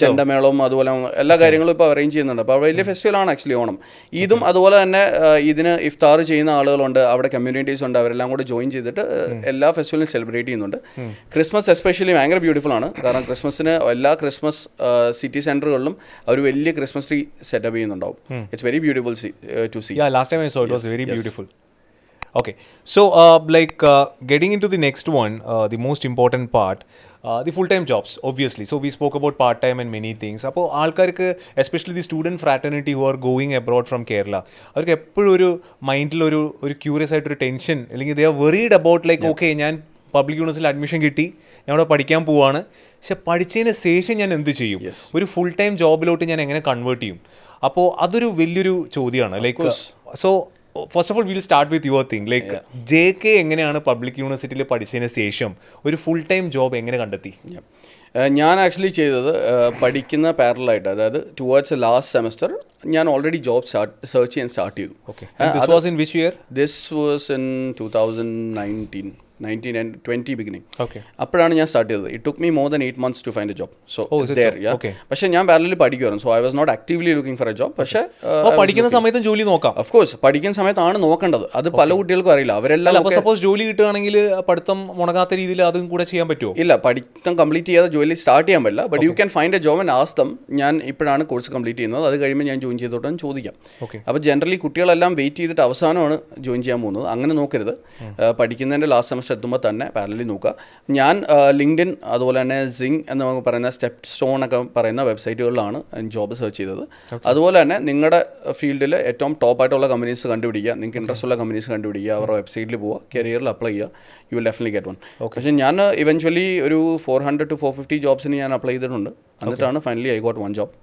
ചെണ്ടമേളവും അതുപോലെ എല്ലാ കാര്യങ്ങളും ഇപ്പോൾ അറേഞ്ച് ചെയ്യുന്നുണ്ട്. അപ്പോൾ വലിയ ഫെസ്റ്റിവലാണ് ആക്ച്വലി ഓണം. ഇതും അതുപോലെ തന്നെ ഇതിന് ഇഫ്താർ ചെയ്യുന്ന ആളുകളുണ്ട്, അവിടെ കമ്മ്യൂണിറ്റീസ് ഉണ്ട്, അവരെല്ലാം കൂടെ ജോയിൻ ചെയ്തിട്ട് എല്ലാ ഫെസ്റ്റിവലും സെലിബ്രേറ്റ് ചെയ്യുന്നുണ്ട്. ക്രിസ്മസ് എസ്പെഷ്യലി ഭയങ്കര ബ്യൂട്ടിഫുൾ ആണ്. കാരണം ക്രിസ്മസിന് എല്ലാ ക്രിസ്മസ് സിറ്റി സെന്ററുകളിലും ഒരു വലിയ ക്രിസ്മസ് ട്രീ സെറ്റപ്പ് ചെയ്യുന്നുണ്ടാവും. It's very beautiful to see. Last time I saw it was very beautiful. Okay, so getting into the next one, the most important part, the full-time jobs, obviously. So we spoke about part-time and many things. അപ്പോൾ ആൾക്കാർക്ക് especially the student fraternity who are going abroad from Kerala, അവർക്ക് എപ്പോഴും ഒരു മൈൻഡിൽ ഒരു curious ആയിട്ടൊരു tension, അല്ലെങ്കിൽ they are worried about like okay ഞാൻ പബ്ലിക് യൂണിവേഴ്സിറ്റിയിൽ അഡ്മിഷൻ കിട്ടി, ഞാൻ അവിടെ പഠിക്കാൻ പോവാണ്, പക്ഷെ പഠിച്ചതിന് ശേഷം ഞാൻ എന്ത് ചെയ്യും? ഒരു ഫുൾ ടൈം ജോബിലോട്ട് ഞാൻ എങ്ങനെ കൺവേർട്ട് ചെയ്യും? അപ്പോൾ അതൊരു വലിയൊരു ചോദ്യമാണ്. Like so first of all will start with your thing. Like JK എങ്ങനെയാണ് പബ്ലിക് യൂണിവേഴ്സിറ്റിയിൽ പഠിച്ചതിന് ശേഷം ഒരു ഫുൾ ടൈം ജോബ് എങ്ങനെ കണ്ടെത്തി? ഞാൻ ആക്ച്വലി ചെയ്തത് പഠിക്കുന്ന പാരലായിട്ട്, അതായത് ടുവേർഡ്സ് ലാസ്റ്റ് സെമസ്റ്റർ ഞാൻ ഓൾറെഡി ജോബ് സെർച്ച് ചെയ്യാൻ സ്റ്റാർട്ട് ചെയ്തു. This was in which year? This was in 2019 and 20 beginning. Okay. അപ്പോഴാണ് ഞാൻ സ്റ്റാർട്ട് ചെയ്തത്. It took me more than 8 months to find a job. So there, yeah. പക്ഷേ ഞാൻ parallelly പഠിക്കുമായിരുന്നു. So I was not actively looking for a job. പക്ഷേ പഠിക്കുന്ന സമയത്ത് ജോലി നോക്കാം. ഓഫ് കോഴ്സ് പഠിക്കുന്ന സമയത്താണ് നോക്കേണ്ടത്. അത് പല കുട്ടികൾക്കും അറിയില്ല. അവരെല്ലാം സപ്പോസ് ജോലി കിട്ടുകയാണെങ്കിൽ പഠിത്തം മുടങ്ങാത്ത രീതിയിൽ അതും കൂടെ ചെയ്യാൻ പറ്റുമോ? ഇല്ല, പഠിത്തം കംപ്ലീറ്റ് ചെയ്യാതെ ജോലി സ്റ്റാർട്ട് ചെയ്യാൻ പറ്റില്ല. But you can find A job and ask them. ഞാൻ ഇപ്പോഴാണ് കോഴ്സ് കംപ്ലീറ്റ് ചെയ്യുന്നത്, അത് കഴിയുമ്പോൾ ഞാൻ ജോയിൻ ചെയ്തോട്ടെന്ന് ചോദിക്കാം. അപ്പോൾ ജനറലി കുട്ടികളെല്ലാം വെയിറ്റ് ചെയ്തിട്ട് അവസാനമാണ് ജോയിൻ ചെയ്യാൻ പോകുന്നത്. അങ്ങനെ നോക്കരുത്. പഠിക്കുന്നതിൻ്റെ ലാസ്റ്റ് സെമസ്റ്റർ എത്തുമ്പോൾ തന്നെ നോക്കുക. ഞാൻ ലിങ്ക്ഡിൻ അതുപോലെ തന്നെ സിങ് എന്ന് നമുക്ക് പറയുന്ന സ്റ്റെപ്പ് സ്റ്റോൺ ഒക്കെ പറയുന്ന വെബ്സൈറ്റുകളിലാണ് ജോബ് സെർച്ച് ചെയ്തത്. അതുപോലെ തന്നെ നിങ്ങളുടെ ഫീൽഡിൽ ഏറ്റവും ടോപ്പായിട്ടുള്ള കമ്പനീസ് കണ്ടുപിടിക്കുക, നിങ്ങൾക്ക് ഇൻട്രസ്റ്റ് ഉള്ള കമ്പനീസ് കണ്ടുപിടിക്കുക, അവരുടെ വെബ്സൈറ്റിൽ പോവുക, കരിയറിൽ അപ്ലൈ ചെയ്യുക, you will definitely get one. പക്ഷേ ഞാൻ ഇവൻച്വലി ഒരു 400 to 450 ജോബ്സിന് ഞാൻ അപ്ലൈ ചെയ്തിട്ടുണ്ട്. എന്നിട്ടാണ് finally I got one job.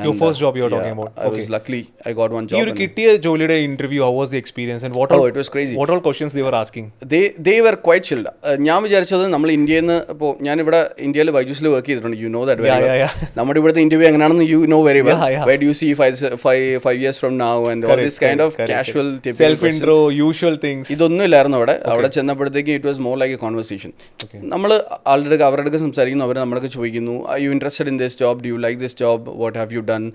Your first job you are talking about. I was luckily I got one job. You kittiye jolide interview, how was the experience and what all it was crazy. What all questions they were asking? They were quite chilled. ഞാൻ വിചാരിച്ചത് നമ്മൾ ഇന്ത്യയിൽ നിന്ന് ഇപ്പോൾ ഞാനിവിടെ ഇന്ത്യയിൽ ബൈജൂസിൽ work ചെയ്തിട്ടുണ്ട്. You know that very well. നമ്മുടെ ഇവിടുത്തെ ഇന്റർവ്യൂ എങ്ങനെയാണെന്ന് you know very well. Where do you see 5 years from now and all this kind of casual self intro usual things. ഇതൊന്നും ഇല്ലായിരുന്നു അവിടെ. അവിടെ ചെന്നപ്പോഴത്തേക്ക് it was more like a conversation. നമ്മൾ അവരുടെ അടുത്ത് സംസാരിക്കുന്നു, അവർ നമ്മളൊക്കെ ചോദിക്കുന്നു are you interested in this job, do you like this job, what have you done?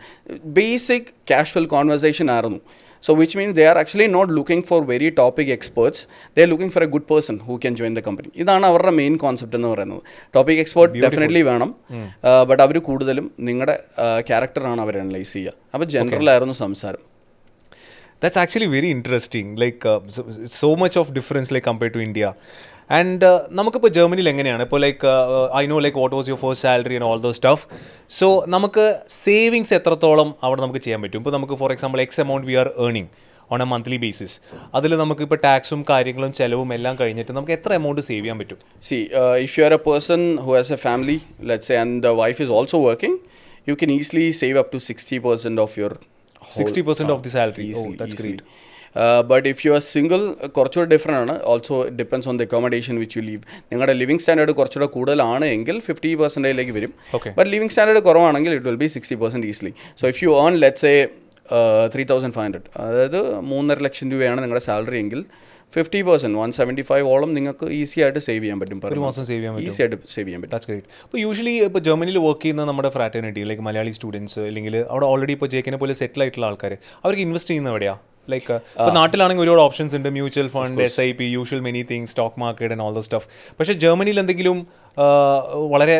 Basic casual conversation ആയിരുന്നു. So which means they are actually not looking for very topic experts. They are looking for a good person who can join the company. ഇതാണ് അവരുടെ main concept എന്ന് പറയുന്നത്. Topic expert definitely വേണം, but അവർ കൂടുതലും നിങ്ങളുടെ ക്യാരക്ടറാണ് അവർ analyse ചെയ്യുക. അപ്പോൾ ജനറൽ ആയിരുന്നു സംസാരം. That's actually very interesting. Like so much of difference like compared to India. And നമുക്കിപ്പോൾ ജർമ്മനിയിൽ എങ്ങനെയാണ് ഇപ്പോൾ like I know like what was your first salary and all those stuff. So നമുക്ക് സേവിങ്സ് എത്രത്തോളം അവിടെ നമുക്ക് ചെയ്യാൻ പറ്റും? ഇപ്പോൾ നമുക്ക് for example X amount we are earning on a monthly basis, അതിൽ നമുക്കിപ്പോൾ ടാക്സും കാര്യങ്ങളും ചിലവും എല്ലാം കഴിഞ്ഞിട്ട് നമുക്ക് എത്ര എമൗണ്ട് സേവ് ചെയ്യാൻ പറ്റും? See, if you are a person who has a family, let's say, and the wife is also working, you can easily save up to 60% of your 60% of the salary. Oh, that's great. But if you R single കുറച്ചുകൂടെ different ആണ്. Also depends on the accommodation which you leave. നിങ്ങളുടെ living standard കുറച്ചുകൂടെ കൂടുതലാണ് എങ്കിൽ 50% വരും. But living standard കുറവാണെങ്കിൽ it will be 60% easily. So if you earn let's A 3,500, അതായത് 3.5 ലക്ഷം രൂപയാണ് നിങ്ങളുടെ സാലറി എങ്കിൽ 50% 175 ഓളം നിങ്ങൾക്ക് ഈസി ആയിട്ട് സേവ് ചെയ്യാൻ പറ്റും. ഒരു മാസം സേവ് ചെയ്യാൻ പറ്റും. ഈസി ആയിട്ട് സേവ് ചെയ്യാൻ പറ്റും. That's great. ഇപ്പോൾ യൂഷ്വലി ഇപ്പോൾ ജർമ്മനിയിൽ വർക്ക് ചെയ്യുന്ന നമ്മുടെ ഫ്രാറ്റേണിറ്റി ലൈക്ക് മലയാളി സ്റ്റുഡൻസ് അല്ലെങ്കിൽ അവിടെ ഓൾറെഡി ഇപ്പോൾ ജേക്കിനെ പോലെ സെറ്റിൽ ആയിട്ടുള്ള ആൾക്കാർ അവർക്ക് ഇൻവെസ്റ്റ് ചെയ്യുന്നത് എവിടെയാണ്? ലൈക്ക് ഇപ്പോൾ നാട്ടിലാണെങ്കിൽ ഒരുപാട് ഓപ്ഷൻസ് ഉണ്ട്, mutual fund, SIP, usual many things, stock market and all the stuff. പക്ഷേ ജർമ്മനിയിൽ എന്തെങ്കിലും വളരെ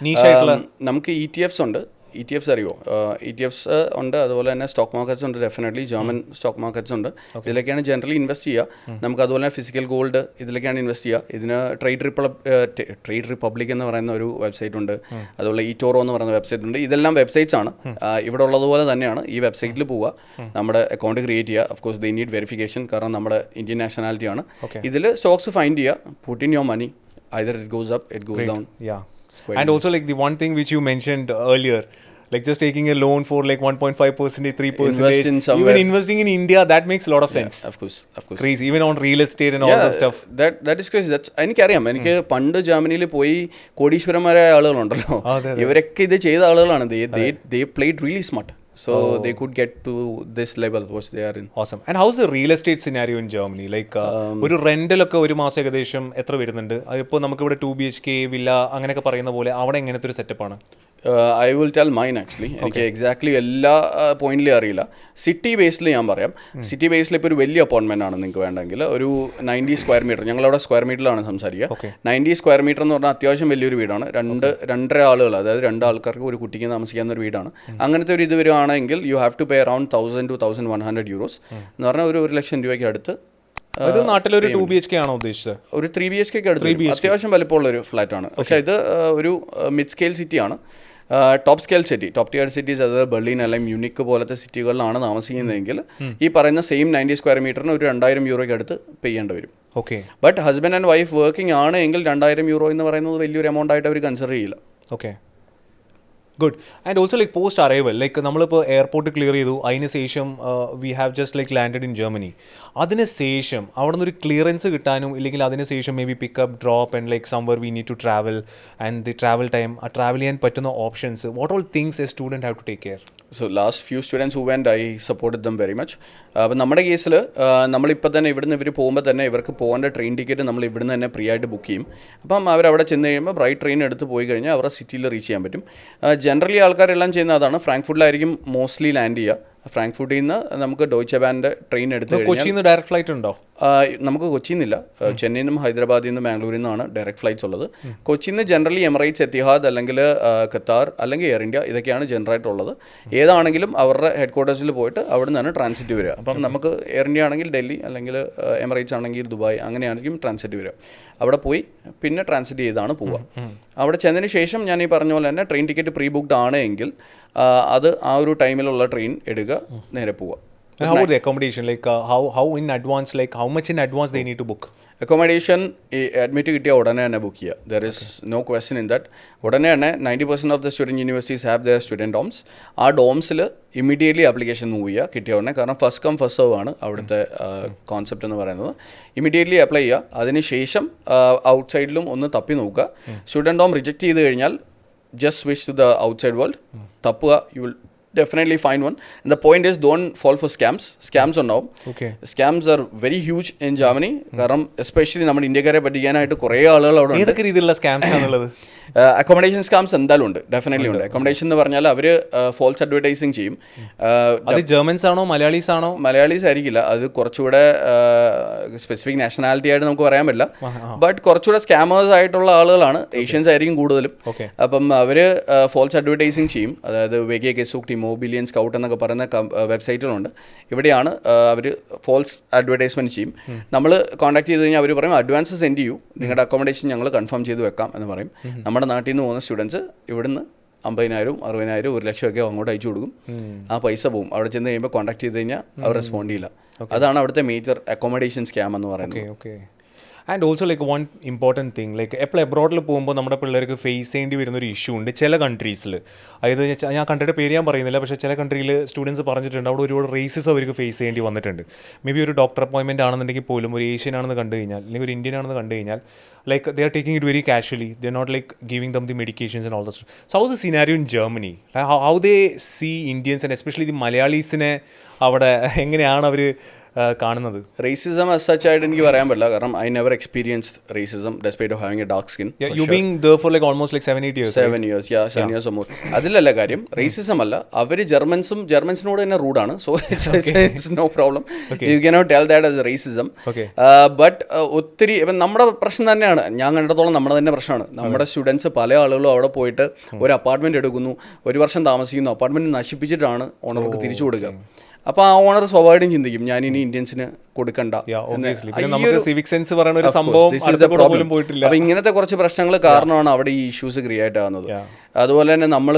നീഷായിട്ടുള്ള നമുക്ക് ETFs ഉണ്ട്. ETFs അറിയോ? ETFs ഉണ്ട്, അതുപോലെ തന്നെ സ്റ്റോക്ക് മാർക്കറ്റ്സ് ഉണ്ട്. ഡെഫിനറ്റ്ലി ജർമ്മൻ സ്റ്റോക്ക് മാർക്കറ്റ്സ് ഉണ്ട്. ഇതിലൊക്കെയാണ് ജനറലി ഇൻവെസ്റ്റ് ചെയ്യുക. നമുക്ക് അതുപോലെ തന്നെ ഫിസിക്കൽ ഗോൾഡ് ഇതിലൊക്കെയാണ് ഇൻവെസ്റ്റ് ചെയ്യുക. ഇതിന് ട്രേഡ് റിപ്പബ്ലിക് എന്ന് പറയുന്ന ഒരു വെബ്സൈറ്റ് ഉണ്ട്, അതുപോലെ eToro എന്ന് പറയുന്ന വെബ്സൈറ്റ് ഉണ്ട്. ഇതെല്ലാം വെബ്സൈറ്റ്സ് ആണ്. ഇവിടെ ഉള്ളതുപോലെ തന്നെയാണ് ഈ വെബ്സൈറ്റിൽ പോവുക, നമ്മുടെ അക്കൗണ്ട് ക്രിയേറ്റ് ചെയ്യുക. Of course they need verification, കാരണം നമ്മുടെ ഇന്ത്യൻ നാഷണാലിറ്റി ആണ്. ഇതിൽ സ്റ്റോക്സ് ഫൈൻഡ് ചെയ്യുക, put in your money, either it goes up, it goes down. And also like the one thing which you mentioned earlier, like just taking a loan for like 1.5%, 3%, even investing in India, that makes a lot of sense. Of course. Crazy, even on real estate and all that stuff. That is crazy. എനിക്കറിയാം. എനിക്ക് പണ്ട് ജർമ്മനിയിൽ പോയി കോടീശ്വരന്മാരായ ആളുകളുണ്ടല്ലോ, ഇവരൊക്കെ ഇത് ചെയ്ത ആളുകളാണ്. They played really smart. So they could get to this level which they are in. Awesome. And how's the real estate scenario in Germany? Like ഒരു റെന്റിലൊക്കെ ഒരു മാസം ഏകദേശം എത്ര വരുന്നുണ്ട്? അതിപ്പോൾ നമുക്കിവിടെ 2 BHK വില്ല അങ്ങനെയൊക്കെ പറയുന്ന പോലെ അവിടെ എങ്ങനത്തെ ഒരു സെറ്റപ്പാണ്? I will tell mine actually. എനിക്ക് എക്സാക്ട്ലി എല്ലാ പോയിന്റിലും അറിയില്ല. സിറ്റി ബേസിൽ ഞാൻ പറയാം. സിറ്റി ബേസിൽ ഇപ്പോൾ ഒരു വലിയ അപ്പോയിൻമെൻ്റ് ആണ് നിങ്ങൾക്ക് വേണ്ടെങ്കിൽ ഒരു 90 സ്ക്വയർ മീറ്റർ, ഞങ്ങളവിടെ സ്ക്വയർ മീറ്ററിലാണ് സംസാരിക്കുക. 90 സ്ക്വയർ മീറ്റർ എന്ന് പറഞ്ഞാൽ അത്യാവശ്യം വലിയൊരു വീടാണ്. 2.5 ആളുകൾ, അതായത് 2 ആൾക്കാർക്ക് ഒരു കുട്ടിക്ക് താമസിക്കാവുന്ന ഒരു വീടാണ്. അങ്ങനത്തെ ഒരു ഇത് വരുവാണെങ്കിൽ you have to pay around 1,000 to 1,100 euros എന്ന് പറഞ്ഞാൽ ഒരു 1,00,000 രൂപയ്ക്ക് അടുത്ത്. നാട്ടിലൊരു 2 BHK ആണോ ഉദ്ദേശിച്ചത്? ഒരു 3 BHK അടുത്ത് അത്യാവശ്യം വലിപ്പമുള്ള ഒരു ഫ്ലാറ്റാണ്. പക്ഷേ ഇത് ഒരു മിഡ് സ്കെയിൽ സിറ്റിയാണ്. Top scale city, top tear cities, അതായത് ബെർലിൻ അല്ലെങ്കിൽ മ്യൂണിക് പോലത്തെ സിറ്റികളിലാണ് താമസിക്കുന്നതെങ്കിൽ ഈ പറയുന്ന സെയിം 90 സ്ക്വയർ മീറ്ററിന് ഒരു 2,000 യൂറോയ്ക്ക് അടുത്ത് പേ ചെയ്യേണ്ടി വരും. But husband and wife working ആണ് എങ്കിൽ 2,000 യൂറോ എന്ന് പറയുന്നത് വലിയൊരു എമൗണ്ട് ആയിട്ട് അവർ കൺസിഡർ ചെയ്യില്ല. Okay, good. And also like post arrival, like നമ്മളിപ്പോൾ എയർപോർട്ട് ക്ലിയർ ചെയ്തു, അതിന് ശേഷം we have just like landed in Germany. അതിന് ശേഷം അവിടെ നിന്ന് ഒരു ക്ലിയറൻസ് കിട്ടാനും ഇല്ലെങ്കിൽ അതിന് ശേഷം maybe pickup drop and like somewhere we need to travel and the travel time, ആ ട്രാവൽ ചെയ്യാൻ പറ്റുന്ന options, what all things a student have to take care? So last few students who went I supported them very much. അപ്പം നമ്മുടെ കേസിൽ നമ്മളിപ്പോൾ തന്നെ ഇവിടുന്ന് ഇവർ പോകുമ്പോൾ തന്നെ ഇവർക്ക് പോകേണ്ട ട്രെയിൻ ടിക്കറ്റ് നമ്മൾ ഇവിടുന്ന് തന്നെ ഫ്രീ ആയിട്ട് ബുക്ക് ചെയ്യും. അപ്പം അവരവിടെ ചെന്ന് കഴിയുമ്പോൾ റൈറ്റ് ട്രെയിൻ എടുത്ത് പോയി കഴിഞ്ഞാൽ അവരുടെ സിറ്റിയിൽ റീച്ച് ചെയ്യാൻ പറ്റും. ജനറലി ആൾക്കാരെല്ലാം ചെയ്യുന്ന അതാണ്. ഫ്രാങ്ക്ഫർട്ടിലായിരിക്കും മോസ്റ്റ്ലി ലാൻഡ് ചെയ്യുക. ഫ്രാങ്ക്ഫർട്ടിൽ നിന്ന് നമുക്ക് ഡോയ്ച്ചെ ബാൻഡ് ട്രെയിൻ എടുത്ത് കൊച്ചിയിൽ നിന്ന് ഡയറക്റ്റ് ഫ്ലൈറ്റ് ഉണ്ടോ? നമുക്ക് കൊച്ചിയിൽ നിന്നില്ല, ചെന്നൈയിൽ നിന്നും ഹൈദരാബാദിൽ നിന്നും ബാംഗ്ലൂരിൽ നിന്നാണ് ഡയറക്റ്റ് ഫ്ലൈറ്റ്സ് ഉള്ളത്. കൊച്ചിയിൽ നിന്ന് ജനറലി എമിറേറ്റ്സ്, എത്തിഹാദ് അല്ലെങ്കിൽ ഖത്താർ അല്ലെങ്കിൽ എയർ ഇന്ത്യ, ഇതൊക്കെയാണ് ജനറലായിട്ടുള്ളത്. ഏതാണെങ്കിലും അവരുടെ ഹെഡ് ക്വാർട്ടേഴ്സിൽ പോയിട്ട് അവിടെ നിന്നാണ് ട്രാൻസിറ്റ് വരിക. അപ്പം നമുക്ക് എയർ ഇന്ത്യ ആണെങ്കിൽ ഡൽഹി, അല്ലെങ്കിൽ എമിറേറ്റ്സ് ആണെങ്കിൽ ദുബായ്, അങ്ങനെയായിരിക്കും ട്രാൻസിറ്റ് വരിക. അവിടെ പോയി പിന്നെ ട്രാൻസിറ്റ് ചെയ്താണ് പോവുക. അവിടെ ചെന്നതിന് ശേഷം ഞാൻ ഈ പറഞ്ഞ പോലെ തന്നെ ട്രെയിൻ ടിക്കറ്റ് പ്രീ ബുക്ക്ഡ് ആണ് എങ്കിൽ അത് ആ ഒരു ടൈമിലുള്ള ട്രെയിൻ എടുക്കുക, നേരെ പോവുക. And how about the accommodation? Like how in advance, like how much in advance they need to book? Accommodation admit കിട്ടിയ ഉടനെ തന്നെ ബുക്ക് ചെയ്യുക. There is no question in that. ഉടനെ തന്നെ 90% of the student universities have their student dorms. ആ ഡോംസിൽ immediately application move ചെയ്യുക കിട്ടിയ ഉടനെ. കാരണം ഫസ്റ്റ് കം ഫസ്റ്റ് സർവ് ആണ് അവിടുത്തെ കോൺസെപ്റ്റ് എന്ന് പറയുന്നത്. ഇമ്മീഡിയറ്റ്ലി അപ്ലൈ ചെയ്യുക. അതിനുശേഷം ഔട്ട് സൈഡിലും ഒന്ന് തപ്പി നോക്കുക. സ്റ്റുഡൻറ്റ് ഡോം റിജക്റ്റ് ചെയ്ത് കഴിഞ്ഞാൽ just switch to the outside world. തപ്പുക, you will definitely find one. And the point is, don't fall for scams ഉണ്ടാവും. Scams are very huge in Germany. കാരണം എസ്പെഷ്യലി നമ്മുടെ ഇന്ത്യക്കാരെ പറ്റിക്കാനായിട്ട് കുറേ ആളുകൾ അവിടെ ഉണ്ട്. ഏതൊക്കെ രീതിയിലുള്ള സ്കാംസ് ആണുള്ളത്? അക്കോമഡേഷൻ സ്കാംസ് എന്തായാലും ഉണ്ട്, ഡെഫിനറ്റ്ലി ഉണ്ട്. അക്കോമഡേഷൻ എന്ന് പറഞ്ഞാൽ അവർ ഫോൾസ് അഡ്വർടൈസിങ് ചെയ്യും. അത് ജർമൻസ് ആണോ മലയാളീസ് ആണോ? മലയാളീസ് ആയിരിക്കില്ല, അത് കുറച്ചുകൂടെ സ്പെസിഫിക് നാഷണാലിറ്റി ആയിട്ട് നമുക്ക് പറയാൻ പറ്റില്ല. ബട്ട് കുറച്ചുകൂടെ സ്കാമേഴ്സ് ആയിട്ടുള്ള ആളുകളാണ്, ഏഷ്യൻസ് ആയിരിക്കും കൂടുതലും. അപ്പം അവർ ഫോൾസ് അഡ്വർടൈസിങ് ചെയ്യും. അതായത് വെഗെ ഗെസൂക്ക് ടീമോ ബില്യൻ സ്കൗട്ട് എന്നൊക്കെ പറയുന്ന വെബ്സൈറ്റുകളുണ്ട്. ഇവിടെയാണ് അവർ ഫോൾസ് അഡ്വർടൈസ്മെൻറ്റ് ചെയ്യും. നമ്മൾ കോൺടാക്ട് ചെയ്ത് കഴിഞ്ഞാൽ അവർ പറയും അഡ്വാൻസ് സെൻഡ് ചെയ്യൂ, നിങ്ങളുടെ അക്കോമഡേഷൻ ഞങ്ങൾ കൺഫേം ചെയ്ത് വെക്കാം എന്ന് പറയും. നമ്മുടെ നാട്ടിൽ നിന്ന് പോകുന്ന സ്റ്റുഡൻസ് ഇവിടുന്ന് 50,000, 60,000, 1,00,000 ഒക്കെ അങ്ങോട്ട് അയച്ചു കൊടുക്കും. ആ പൈസ പോകും. അവിടെ ചെന്ന് കഴിയുമ്പോൾ കോൺടാക്ട് ചെയ്ത് കഴിഞ്ഞാൽ അവർ റെസ്പോണ്ട് ചെയ്യില്ല. അതാണ് അവിടുത്തെ മേജർ അക്കോമഡേഷൻ സ്കാം എന്ന് പറയുന്നത്. And also like one important thing like എപ്പോൾ എബ്രോഡിൽ പോകുമ്പോൾ നമ്മുടെ പിള്ളേർക്ക് ഫേസ് ചെയ്യേണ്ടി വരുന്നൊരു ഇഷ്യൂ ഉണ്ട് ചില കൺട്രീസിൽ. അതായത് ഞാൻ കൺട്രിയുടെ പേര് ഞാൻ പറയുന്നില്ല, പക്ഷേ ചില കൺട്രിയിൽ സ്റ്റുഡൻസ് പറഞ്ഞിട്ടുണ്ട് അവിടെ ഒരുപാട് റേസസ് അവർക്ക് ഫേസ് ചെയ്യേണ്ടി വന്നിട്ടുണ്ട്. മേ ബി ഒരു ഡോക്ടർ അപ്പോയിൻമെൻറ്റ് ആണെന്നുണ്ടെങ്കിൽ പോലും ഒരു ഏഷ്യൻ ആണെന്ന് കണ്ടു കഴിഞ്ഞാൽ അല്ലെങ്കിൽ ഒരു ഇന്ത്യൻ ആണെന്ന് കണ്ടു കഴിഞ്ഞാൽ like they are taking it very casually. They're not like giving them the medications and all that stuff. So how's the scenario in Germany? Like how they see Indians and especially the Malayalis-നെ അവിടെ എങ്ങനെയാണ് അവർ കാണുന്നത്? Racism as such ആയിട്ട് എനിക്ക് പറയാൻ പറ്റില്ല, കാരണം I never experienced racism despite of having A dark skin. You being there for like almost like 7-8 years. 7 years, yeah, 7 years or more. അതിലല്ല കാര്യം, റേസിസം അല്ല, അവർ ജർമ്മൻസിനോട് തന്നെ റൂഡാണ്. So it's no problem. You cannot tell that as racism. But ഒത്തിരി ഇപ്പം നമ്മുടെ പ്രശ്നം തന്നെയാണ്, ഞാൻ കണ്ടിടത്തോളം നമ്മുടെ തന്നെ പ്രശ്നമാണ്. നമ്മുടെ സ്റ്റുഡൻസ് പല ആളുകളും അവിടെ പോയിട്ട് ഒരു അപ്പാർട്ട്മെൻറ്റ് എടുക്കുന്നു, ഒരു വർഷം താമസിക്കുന്നു, അപ്പാർട്ട്മെൻറ്റ് നശിപ്പിച്ചിട്ടാണ് ഓണർക്ക് തിരിച്ചു കൊടുക്കുക. അപ്പോൾ ആ ഓണർ സ്വാഭാവികം ചിന്തിക്കും ഞാൻ ഇനി ഇന്ത്യൻസിന് കൊടുക്കണ്ട. അപ്പോൾ ഇങ്ങനത്തെ കുറച്ച് പ്രശ്നങ്ങൾ കാരണമാണ് അവിടെ ഈ ഇഷ്യൂസ് ക്രിയേറ്റ് ആകുന്നത്. അതുപോലെ തന്നെ നമ്മൾ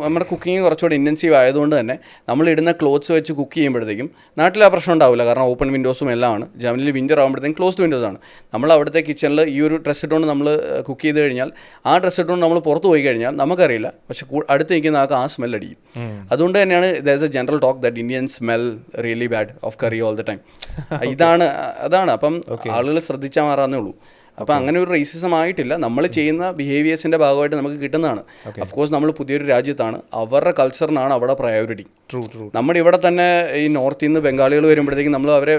നമ്മുടെ കുക്കിംഗ് കുറച്ചുകൂടി ഇൻറ്റൻസീവ് ആയതുകൊണ്ട് തന്നെ നമ്മൾ ഇടുന്ന ക്ലോത്ത്സ് വെച്ച് കുക്ക് ചെയ്യുമ്പോഴത്തേക്കും നാട്ടിൽ ആ പ്രശ്നം ഉണ്ടാവില്ല, കാരണം ഓപ്പൺ വിൻഡോസും എല്ലാം ആണ്. ജർമ്മനിയിൽ വിൻ്റർ ആകുമ്പോഴത്തേക്കും ക്ലോസ്ഡ് വിൻഡോസ് ആണ്. നമ്മൾ അവിടുത്തെ കിച്ചണിൽ ഈ ഒരു ഡ്രസ്സ് ഇട്ടുകൊണ്ട് നമ്മൾ കുക്ക് ചെയ്ത് കഴിഞ്ഞാൽ ആ ഡ്രസ്സ് ഇട്ടുകൊണ്ട് നമ്മൾ പുറത്ത് പോയി കഴിഞ്ഞാൽ നമുക്കറിയില്ല, പക്ഷെ അടുത്ത് നിൽക്കുന്ന ആൾക്ക് ആ സ്മെൽ അടിക്കും. അതുകൊണ്ട് തന്നെയാണ് there is A general talk that Indian smell really bad of curry all the time. അതാണ് അപ്പം ആളുകൾ ശ്രദ്ധിച്ചാൽ മാറാന്നേ ഉള്ളൂ. അപ്പോൾ അങ്ങനെ ഒരു റേസിസം ആയിട്ടില്ല, നമ്മൾ ചെയ്യുന്ന ബിഹേവിയേഴ്സിൻ്റെ ഭാഗമായിട്ട് നമുക്ക് കിട്ടുന്നതാണ്. അഫ്കോഴ്സ് നമ്മൾ പുതിയൊരു രാജ്യത്താണ്, അവരുടെ കൾച്ചറിനാണ് അവിടെ പ്രയോറിറ്റി. നമ്മുടെ ഇവിടെ തന്നെ ഈ നോർത്തിൽ നിന്ന് ബംഗാളികൾ വരുമ്പോഴത്തേക്കും നമ്മൾ അവരെ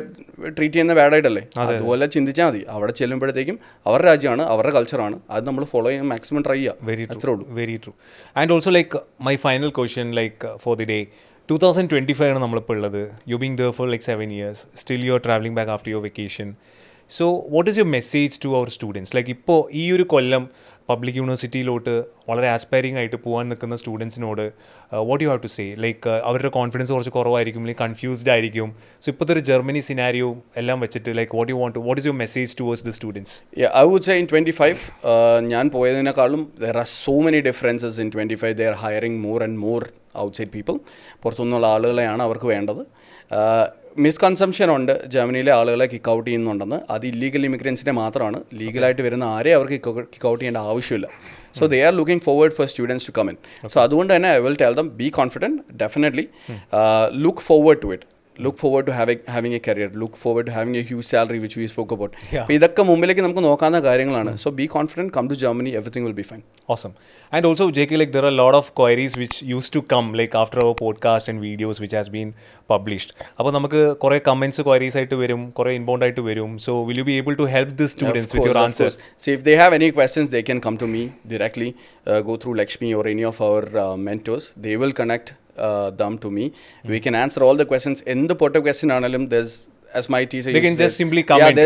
ട്രീറ്റ് ചെയ്യുന്ന ബാഡായിട്ടല്ലേ, അതുപോലെ ചിന്തിച്ചാൽ മതി. അവിടെ ചെല്ലുമ്പോഴത്തേക്കും അവരുടെ രാജ്യമാണ്, അവരുടെ കൾച്ചറാണ്, അത് നമ്മൾ ഫോളോ ചെയ്യാൻ മാക്സിമം ട്രൈ ചെയ്യുക, അത്രേ ഉള്ളൂ. Very true. And also like my final question like for the day 2025 ആണ് നമ്മളിപ്പോൾ ഉള്ളത്. You being there for like 7 years, still you are travelling back after your vacation. So what is your message to our students? Like ഇപ്പോൾ ഈ ഒരു കൊല്ലം public യൂണിവേഴ്സിറ്റിയിലോട്ട് വളരെ aspiring ആയിട്ട് പോകാൻ നിൽക്കുന്ന സ്റ്റുഡൻസിനോട് what you have to say? Like അവരുടെ confidence കുറച്ച് കുറവായിരിക്കും, അല്ലെങ്കിൽ കൺഫ്യൂസ്ഡ് ആയിരിക്കും. സോ ഇപ്പോഴത്തെ ഒരു ജർമ്മനി സിനാരിയോ എല്ലാം വെച്ചിട്ട് like what is your message towards the students? I would say in 25 ഞാൻ പോയതിനേക്കാളും there are so many differences in 25. they are hiring more and more outside people. പുറത്തുനിന്നുള്ള ആളുകളെയാണ് അവർക്ക് വേണ്ടത്. മിസ്കൺസെപ്ഷൻ ഉണ്ട് ജർമ്മനിയിലെ ആളുകളെ കിക്ക് ഔട്ട് ചെയ്യുന്നുണ്ടെന്ന്. അത് ഇല്ലീഗൽ ഇമിഗ്രൻസിനെ മാത്രമാണ്, ലീഗലായിട്ട് വരുന്ന ആരെയും അവർക്ക് കിക്ക് ഔട്ട് ചെയ്യേണ്ട ആവശ്യമില്ല. So they are looking forward for students to come in. So അതുകൊണ്ട് തന്നെ I will tell them be confident, definitely look forward to it. Look forward to having a career. Look forward to having a huge salary, which we spoke about. അപ്പോൾ ഇതൊക്കെ മുമ്പിലേക്ക് നമുക്ക് നോക്കാവുന്ന കാര്യങ്ങളാണ്. So be confident, come to Germany, everything will be fine. Awesome. And also JK, like there are a lot of queries which used to come like after our podcast and videos which has been published. അപ്പോൾ നമുക്ക് കുറേ comments queries ആയിട്ട് വരും, കുറേ inbound ആയിട്ട് വരും. So will you be able to help the students with your answers? So if they have any questions, they can come to me directly, go through Lakshmi or any of our mentors. They will connect them to me. We can answer all the questions. In the portal question analysis, there's, as my teacher they can just simply comment.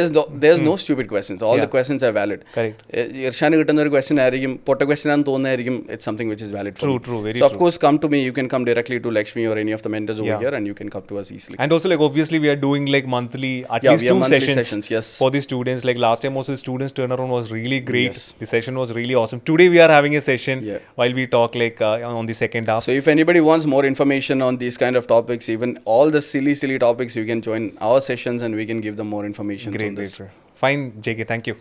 There's no stupid questions. All the questions are valid. Correct. ഇർഷാന് കിട്ടുന്ന ഒരു question ആയിരിക്കും പൊട്ട question ആണെന്ന് തോന്നുന്നതായിരിക്കും. It's something which is valid for me. True, very so true. Of course come to me, you can come directly to Lakshmi or any of the mentors over here, and you can come to us easily. And also like obviously we are doing like monthly at least 2 sessions yes, for the students. Like last time also the students turnaround was really great. Yes. The session was really awesome. Today we are having a session while we talk like on the second half. So if anybody wants more information on these kind of topics, even all the silly topics, you can join our sessions and we can give them more information. Great. Fine, JK, thank you.